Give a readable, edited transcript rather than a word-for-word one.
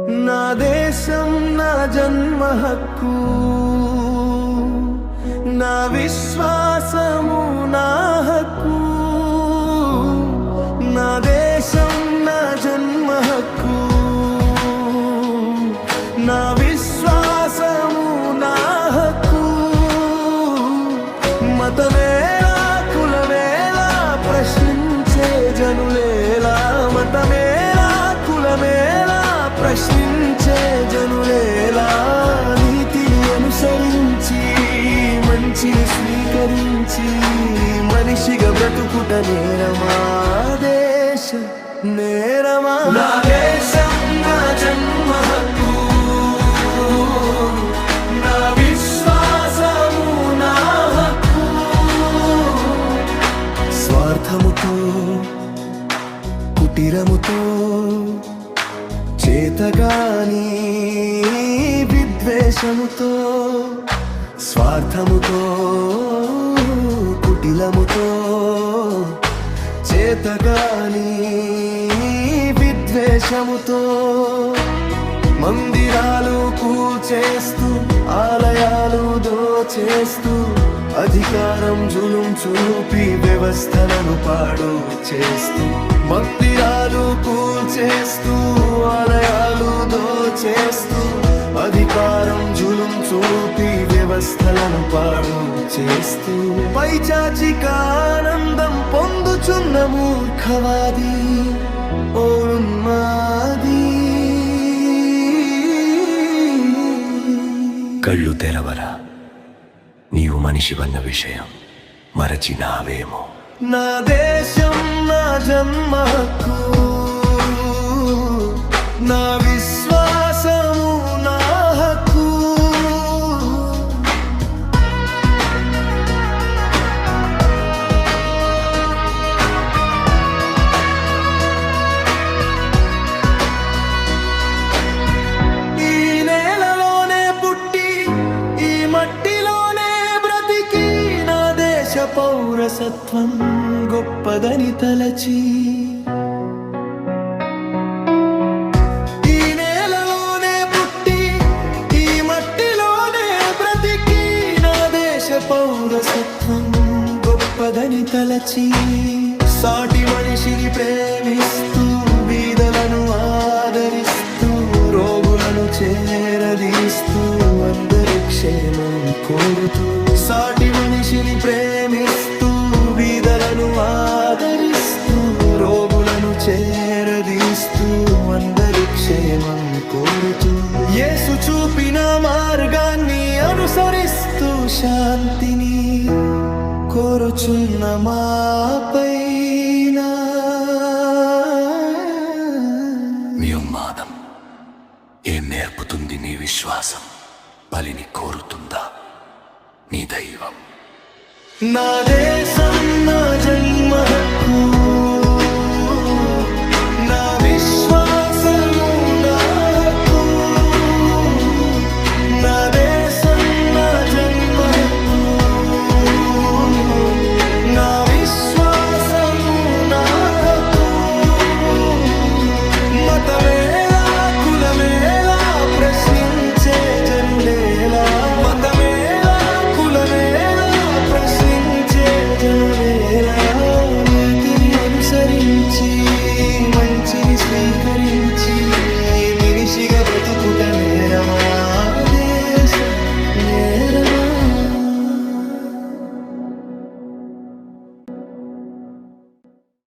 నా దేశం నా జన్మ హక్కు, నా విశ్వాసము నా హక్కు. నా దేశం నా జన్మ హక్కు, నా విశ్వాసము నా హక్కు. మతమేలా కులమేలా ప్రశ్నించే జనులేలా, మతమేలా కులమేలా ప్రశ్నించే జనులేలా. నీతిని అనుసరించి మంచిని స్వీకరించి మనిషిగా బ్రతుకుట నేరమా? దేశం నేరమా? నా దేశం నా జన్మ హక్కు, నా విశ్వాసము నా హక్కు. స్వార్థముతో కుటిరముతో చేతగాని విద్వేషముతో, స్వార్థముతో కుటిలముతో చేతగాని విద్వేషముతో మందిరాలు కూల్చేస్తూ ఆలయాలు దోచేస్తూ అధికారం జులుం చూపి వ్యవస్థలను పాడు చేస్తూ, మందిరాలు కూల్చేస్తూ ఆలయాలు దోచేస్తూ అధికారం జులుం చూపి వ్యవస్థలను పాడు చేస్తూ పైచాచిక ఆనందం పొందుచున్న మూర్ఖవాది ఓ ఉన్మాది. కళ్ళు తెరవరా, నీవు మనిషివన్న విషయం మరచినావేమో. నా దేశం నా జన్మ హక్కు, నా విశ్వాసము నా హక్కు. ఈ నేలలోనే పుట్టి ఈ మట్టిలోనే బ్రతికి నా దేశ పౌరసత్వం గొప్పదని తలచి, ఈ నేలలోనే పుట్టి ఈ మట్టిలోనే బ్రతికి నా దేశ పౌరసత్వం గొప్పదని తలచి, సాటి మనిషిని ప్రేమిస్తూ బీదలను ఆదరిస్తూ రోగులను చేరదీస్తూ అందరి క్షేమం కోరుతూ, సాటి మనిషిని ప్రేమిస్తూ బీదలను ఆదరిస్తూ రోగులను చేరదీస్తూ అందరి క్షేమం కోరుతూ, యేసు చూపిన మార్గాన్ని అనుసరిస్తూ శాంతిని కోరుచున్న మాపైన. నీ ఉన్మాదం ఏం నేర్పుతుంది? నీ విశ్వాసం బలిని కోరుతుందా? నీ దైవం నా దేశం నా జన్మ